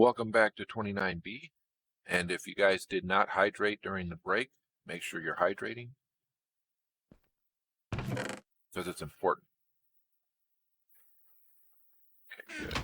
Welcome back to 29B. And if you guys did not hydrate during the break, make sure you're hydrating because it's important. Okay, good.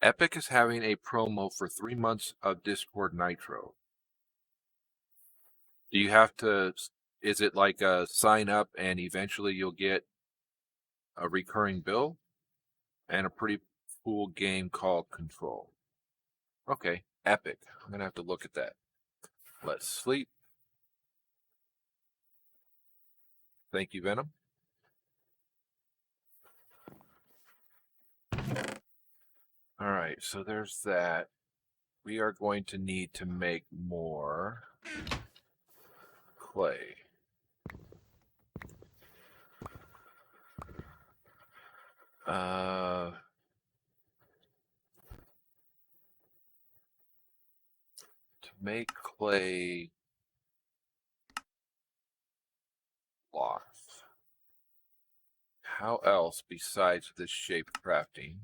Epic is having a promo for 3 months of Discord Nitro. Do you have to, is it like a sign up and eventually you'll get a recurring bill and a pretty cool game called Control? Okay, Epic. I'm going to have to look at that. Let's sleep. Thank you, Venom. All right, so there's that. We are going to need to make more clay. To make clay blocks, how else besides this shape crafting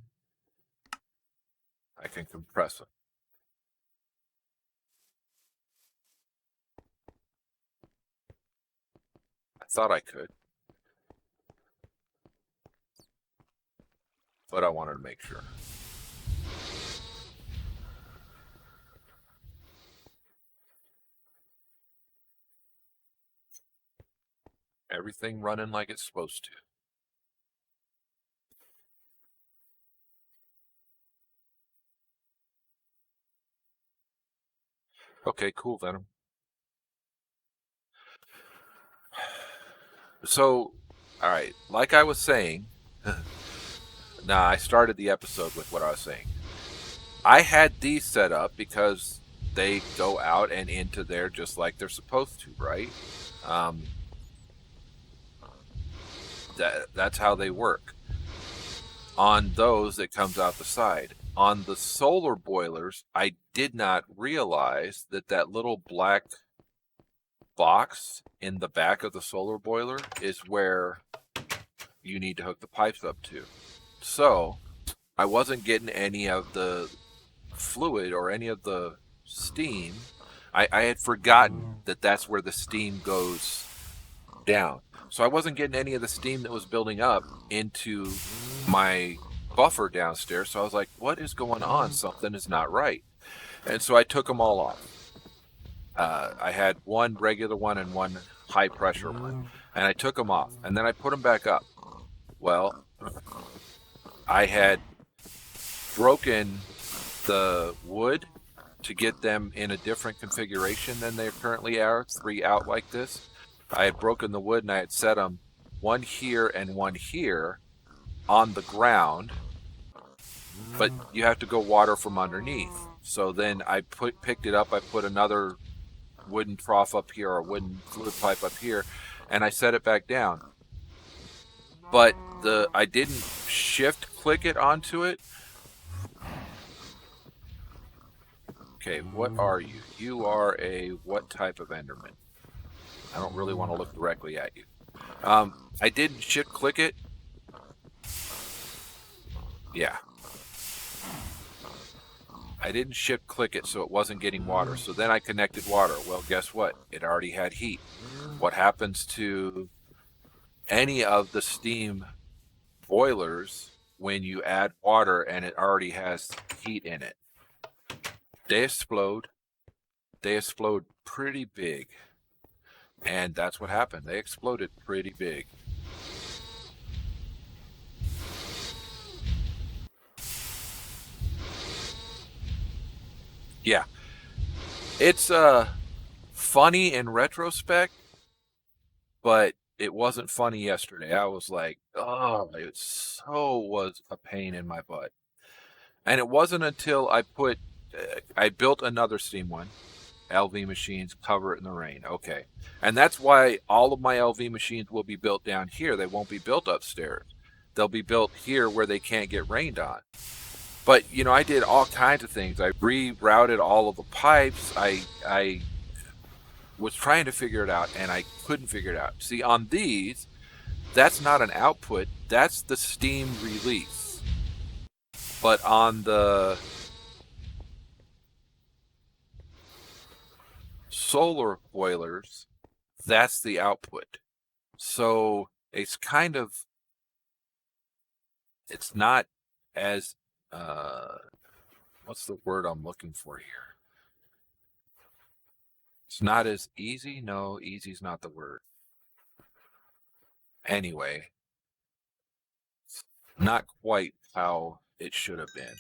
I can compress them? I thought I could, but I wanted to make sure. Everything running like it's supposed to. Okay, cool, Venom. So, all right, like I was saying, I started the episode with what I was saying. I had these set up because they go out and into there just like they're supposed to, right? That's how they work. On those, it comes out the side. On the solar boilers, I did not realize that that little black box in the back of the solar boiler is where you need to hook the pipes up to. So I wasn't getting any of the fluid or any of the steam. I had forgotten that that's where the steam goes down. So I wasn't getting any of the steam that was building up into my buffer downstairs. So I was like, what is going on? Something is not right. And so I took them all off. I had one regular one and one high pressure one. And I took them off. And then I put them back up. Well, I had broken the wood to get them in a different configuration than they currently are, 3 out like this. I had broken the wood and I had set them one here and one here on the ground, but you have to go water from underneath. So then I picked it up, I put another wooden trough up here or wooden fluid pipe up here, and I set it back down. But I didn't shift click it onto it. Okay, what are you? You are a what type of Enderman? I don't really want to look directly at you. I didn't shift click it. Yeah. I didn't shift click it, so it wasn't getting water. So then I connected water. Well, guess what? It already had heat. What happens to any of the steam boilers when you add water and it already has heat in it? They explode. They explode pretty big. And that's what happened. They exploded pretty big. Yeah. It's funny in retrospect, but it wasn't funny yesterday. I was like, oh, it was a pain in my butt. And it wasn't until I built another steam one. LV machines, cover it in the rain. Okay. And that's why all of my LV machines will be built down here. They won't be built upstairs. They'll be built here where they can't get rained on. But, you know, I did all kinds of things. I rerouted all of the pipes. I was trying to figure it out, and I couldn't figure it out. See, on these, that's not an output. That's the steam release. But on the solar boilers, that's the output. So it's kind of, it's not as, what's the word I'm looking for here? It's not as easy. No, easy's not the word. Anyway, not quite how it should have been.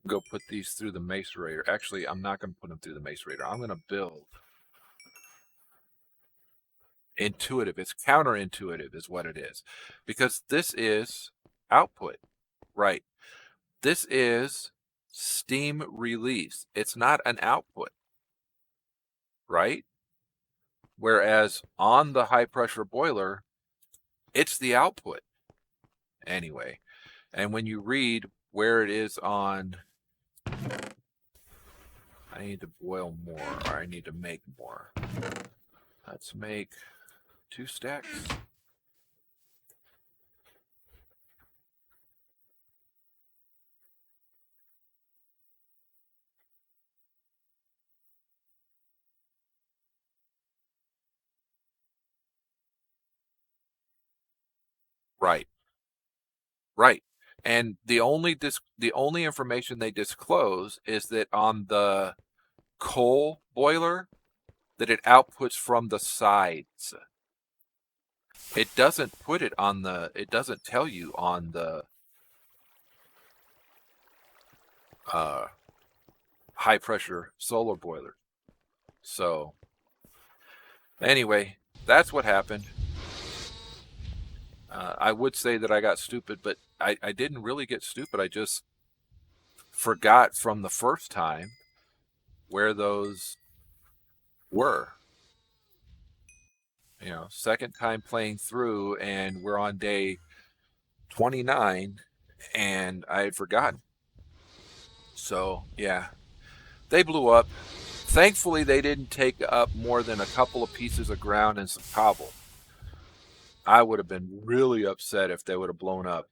Go put these through the macerator. Actually, I'm not going to put them through the macerator. I'm going to build. Intuitive. It's counterintuitive is what it is. Because this is output. Right. This is steam release. It's not an output. Right? Whereas on the high pressure boiler, it's the output. Anyway, and when you read where it is on, I need to boil more, or I need to make more. Let's make 2 stacks. Right. Right. And the only information they disclose is that on the coal boiler that it outputs from the sides. It doesn't put it on the, it doesn't tell you on the high pressure solar boiler. So anyway, that's what happened. I would say that I got stupid, but I didn't really get stupid. I just forgot from the first time where those were. You know, second time playing through, and we're on day 29, and I had forgotten. So, yeah, they blew up. Thankfully, they didn't take up more than a couple of pieces of ground and some cobble. I would have been really upset if they would have blown up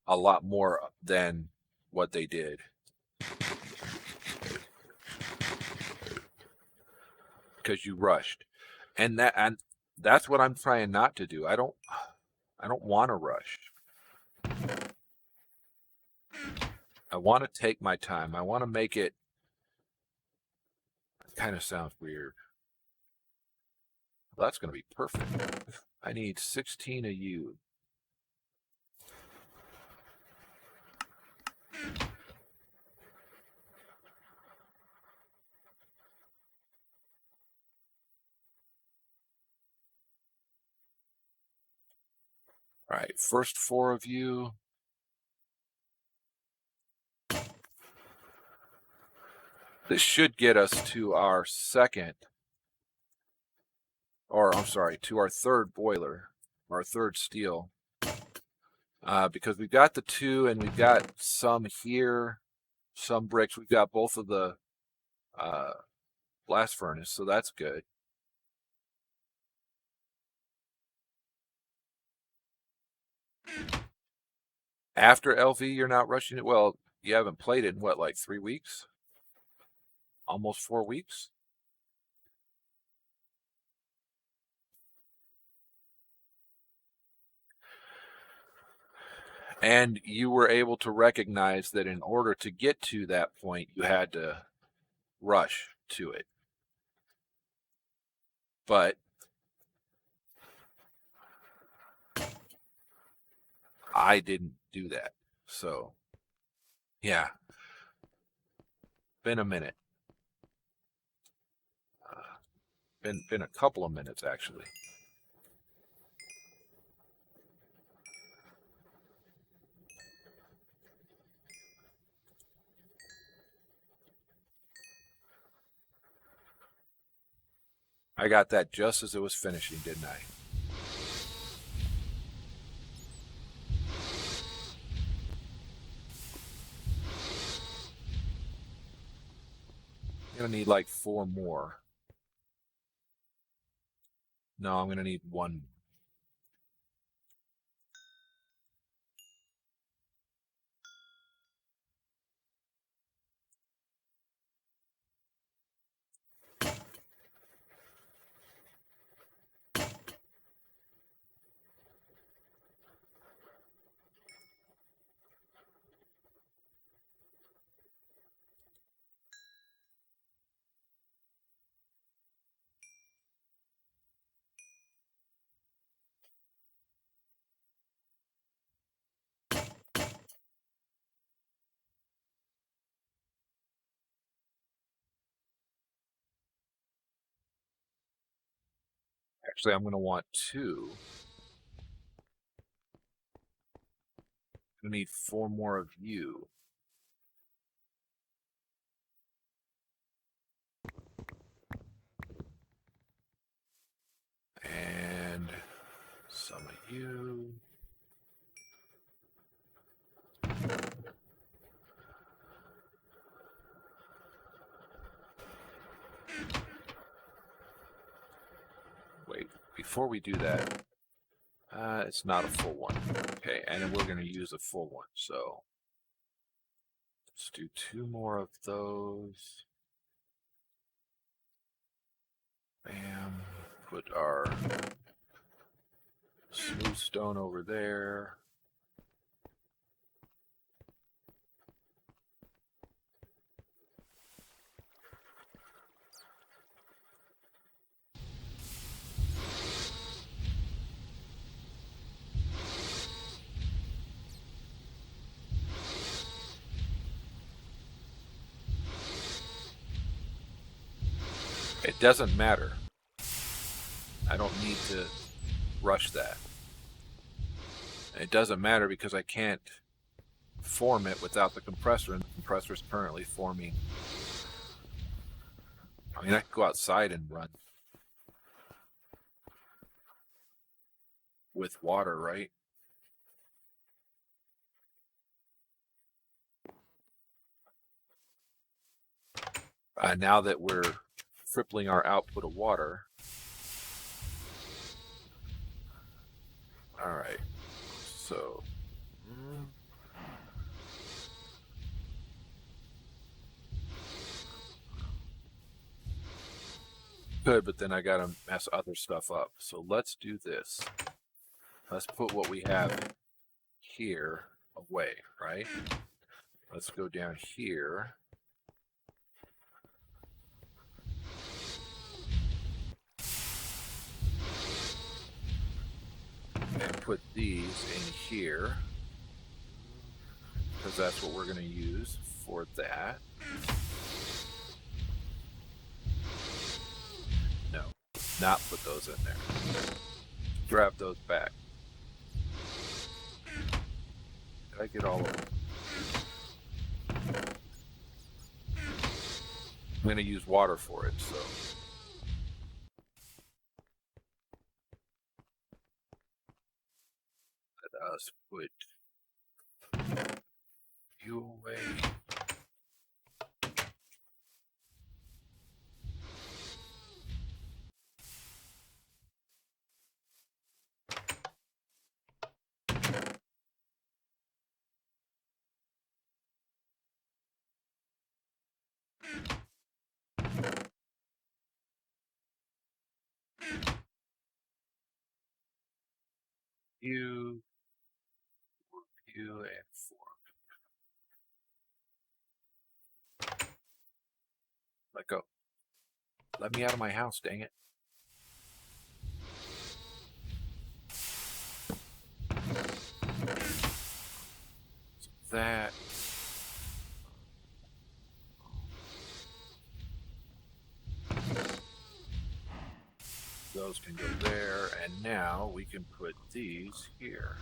a lot more than what they did. Because you rushed. And that's what I'm trying not to do. I don't want to rush. I want to take my time. I want to make it kind of sounds weird. Well, that's going to be perfect. I need 16 of you. All right, first 4 of you. This should get us to our second, or I'm sorry, to our third boiler, our third steel. Because we've got the 2 and we've got some here, some bricks. We've got both of the blast furnace, so that's good. After LV, you're not rushing it? Well, you haven't played it in what, like 3 weeks? Almost 4 weeks? And you were able to recognize that in order to get to that point, you had to rush to it. But I didn't do that. So, yeah. Been a minute. Been a couple of minutes, actually. I got that just as it was finishing, didn't I? I'm gonna need like 4 more. No, I'm gonna need 1. Actually, I'm gonna want 2. I'm gonna need 4 more of you. And some of you. Wait, before we do that, it's not a full one. Okay, and then we're going to use a full one. So let's do 2 more of those. Bam. Put our smooth stone over there. It doesn't matter. I don't need to rush that. It doesn't matter because I can't form it without the compressor, and the compressor is currently forming. I mean, I could go outside and run with water, right? Now that we're tripling our output of water. All right, so good, but then I gotta mess other stuff up. So let's do this. Let's put what we have here away, right? Let's go down here. And put these in here, because that's what we're going to use for that. No, not put those in there. Grab those back. Did I get all of them? I'm going to use water for it, so. Let us put you away. You, and 4. Let go. Let me out of my house, dang it. So that. Those can go there, and now we can put these here.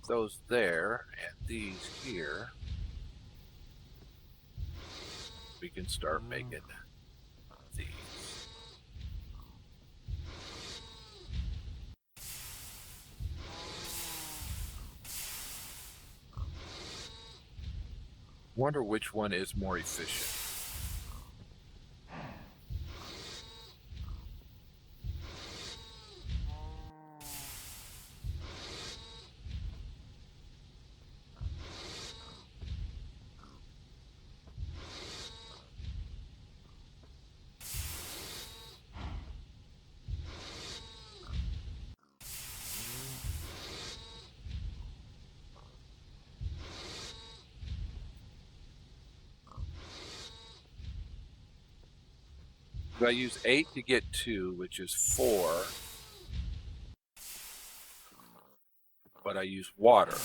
Those there, and these here. We can start making these. Wonder which one is more efficient. I use 8 to get 2, which is 4. But I use water.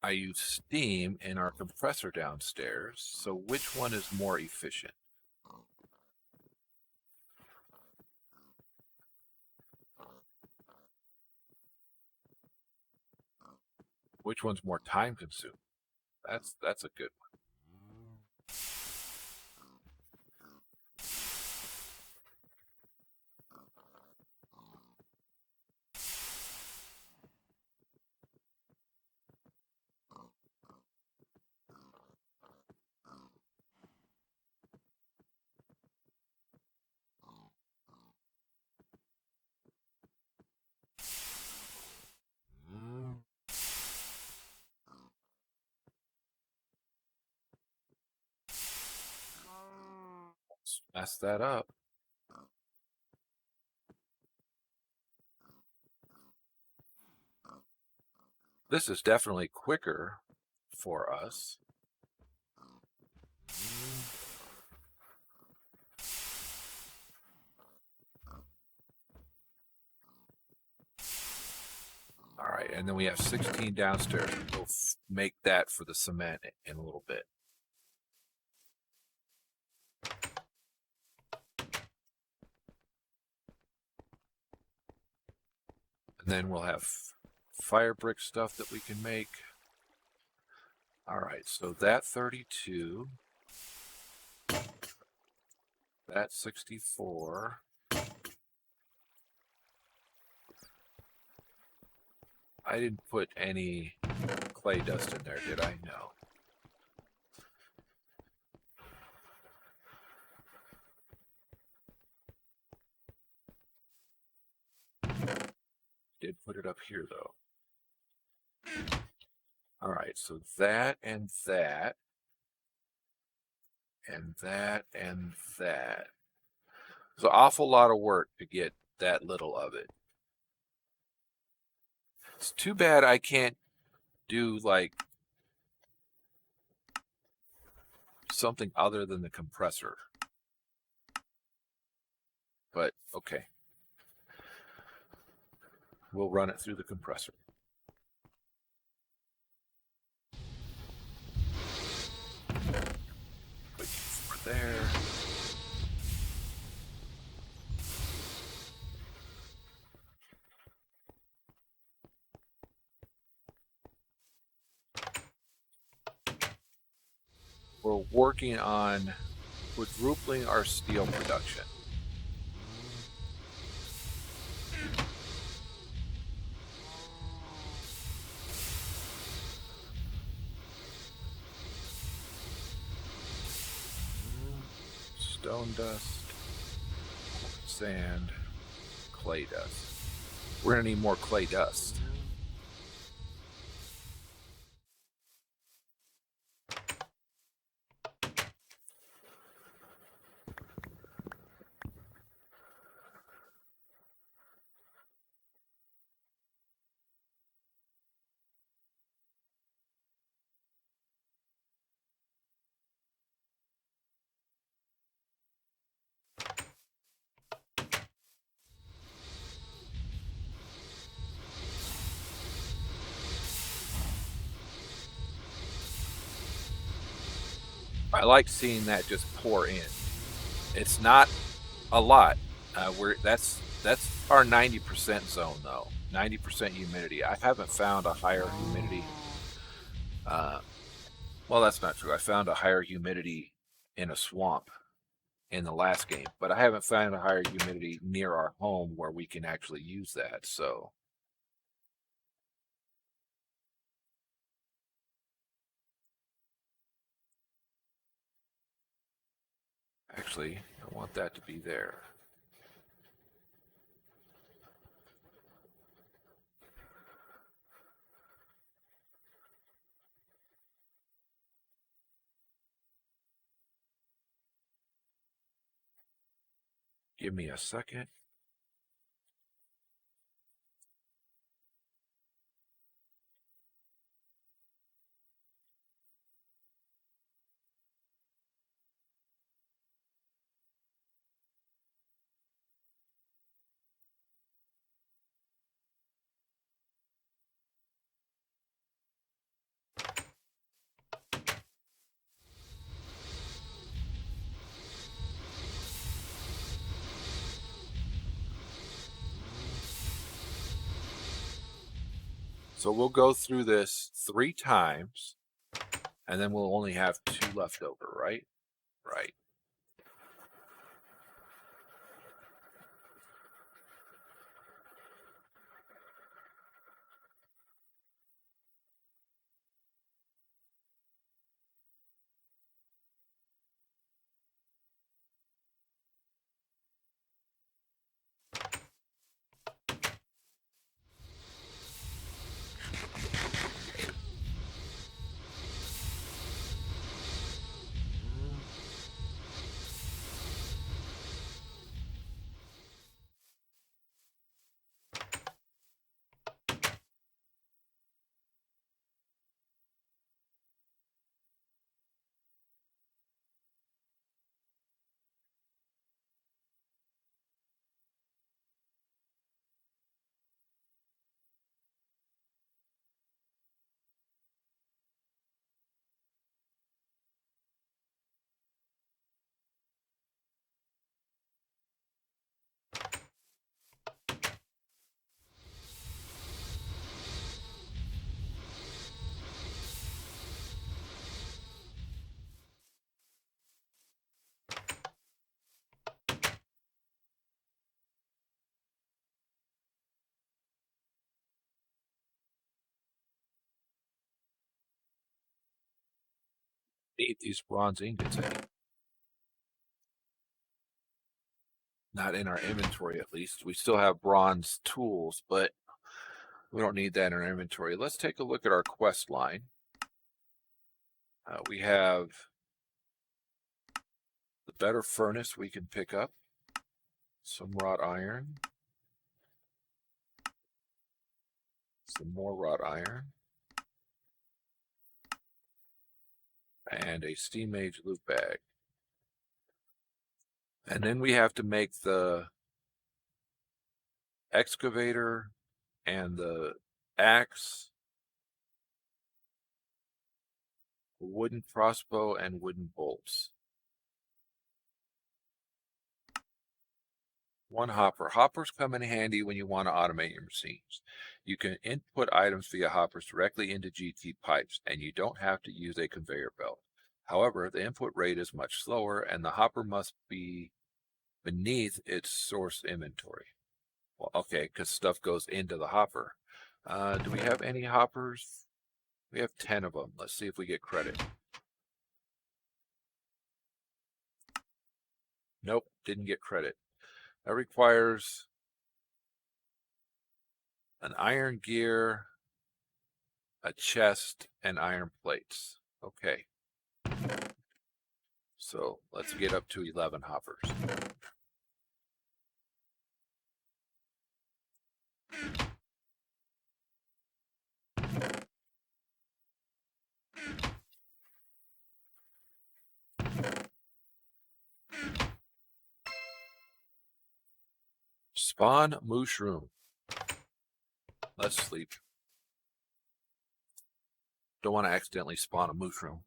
I use steam in our compressor downstairs. So which one is more efficient? Which one's more time consuming? That's a good one. Let's mess that up. This is definitely quicker for us. All right, and then we have 16 downstairs. We'll make that for the cement in a little bit. And then we'll have fire brick stuff that we can make. All right, so that 32, that 64. I didn't put any clay dust in there, did I? No. Did put it up here, though. All right, so that and that and that and that. It's an awful lot of work to get that little of it. It's too bad I can't do like something other than the compressor. But okay. We'll run it through the compressor. Put you over there. We're working on quadrupling our steel production. Stone dust, sand, clay dust. We're going to need more clay dust. I like seeing that just pour in. It's not a lot. That's our 90% zone though. 90% humidity. I haven't found a higher humidity. Well, that's not true. I found a higher humidity in a swamp in the last game, but I haven't found a higher humidity near our home where we can actually use that. So actually, I want that to be there. Give me a second. So we'll go through this 3 times, and then we'll only have 2 left over, right? Right. Need these bronze ingots. Not in our inventory, at least. We still have bronze tools, but we don't need that in our inventory. Let's take a look at our quest line. We have the better furnace we can pick up, some wrought iron, some more wrought iron, and a steam mage loot bag. And then we have to make the excavator and the axe, wooden crossbow, and wooden bolts. 1 hopper. Hoppers come in handy when you want to automate your machines. You can input items via hoppers directly into GT pipes, and you don't have to use a conveyor belt. However, the input rate is much slower, and the hopper must be beneath its source inventory. Well, okay, because stuff goes into the hopper. Do we have any hoppers? We have 10 of them. Let's see if we get credit. Nope, didn't get credit. That requires an iron gear, a chest, and iron plates. Okay. So let's get up to 11 hoppers. Spawn mushroom. Let's sleep. Don't want to accidentally spawn a mushroom.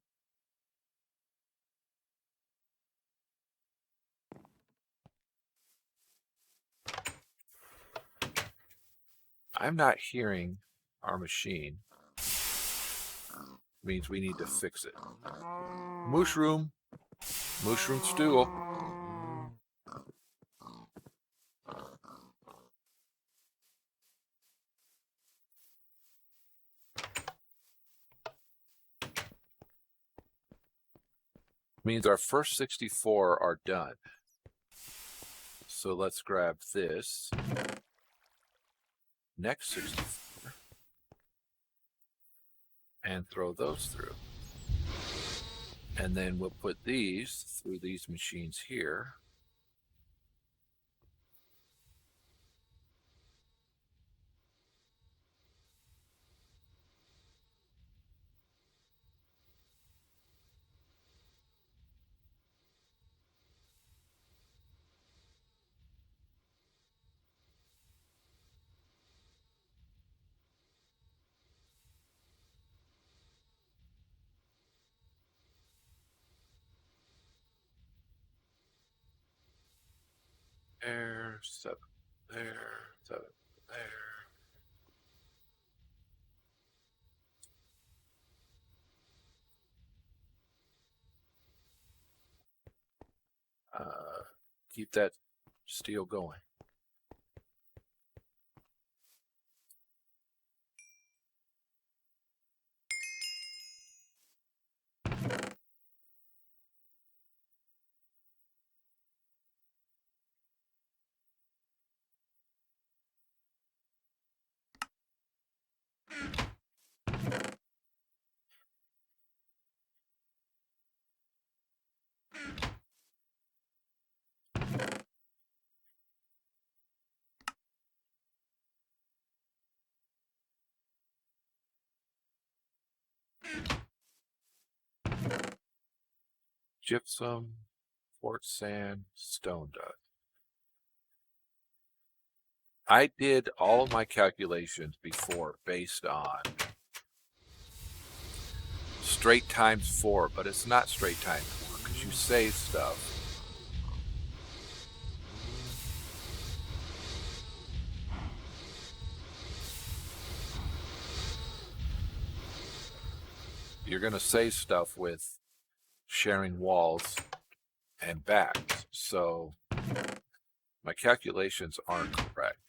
I'm not hearing our machine. Means we need to fix it. Mushroom. Mushroom stool. Means our first 64 are done. So let's grab this next 64 and throw those through. And then we'll put these through these machines here. There, 7 there, 7 there. Keep that steel going. Gypsum, quartz sand, stone dust. I did all of my calculations before based on straight times 4, but it's not straight times 4 because you save stuff. You're going to save stuff with sharing walls and backs. So my calculations aren't correct.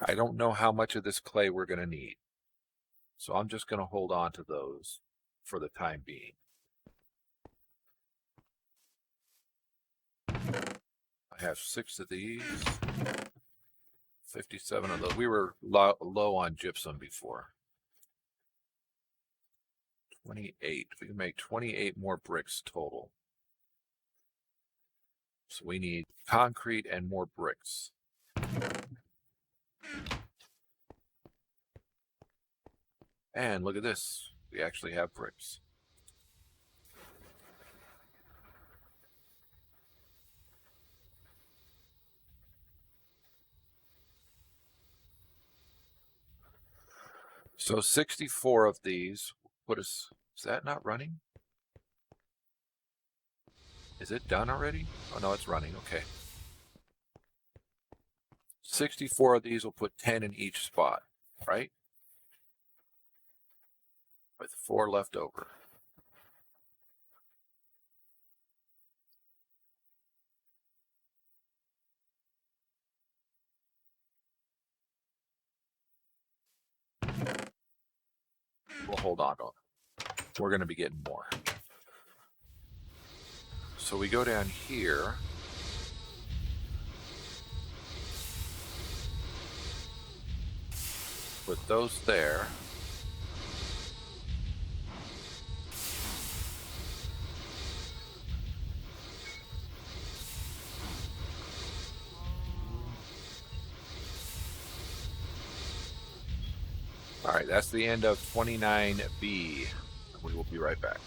I don't know how much of this clay we're going to need. So I'm just going to hold on to those for the time being. I have 6 of these, 57 of those. We were low on gypsum before. 28. We can make 28 more bricks total. So we need concrete and more bricks. And look at this. We actually have bricks. So 64 of these put us. Is that not running? Is it done already? Oh no, it's running. Okay. 64 of these will put 10 in each spot, right? With 4 left over. We'll hold on to them. We're going to be getting more. So we go down here. Put those there. All right, that's the end of 29B. We will be right back.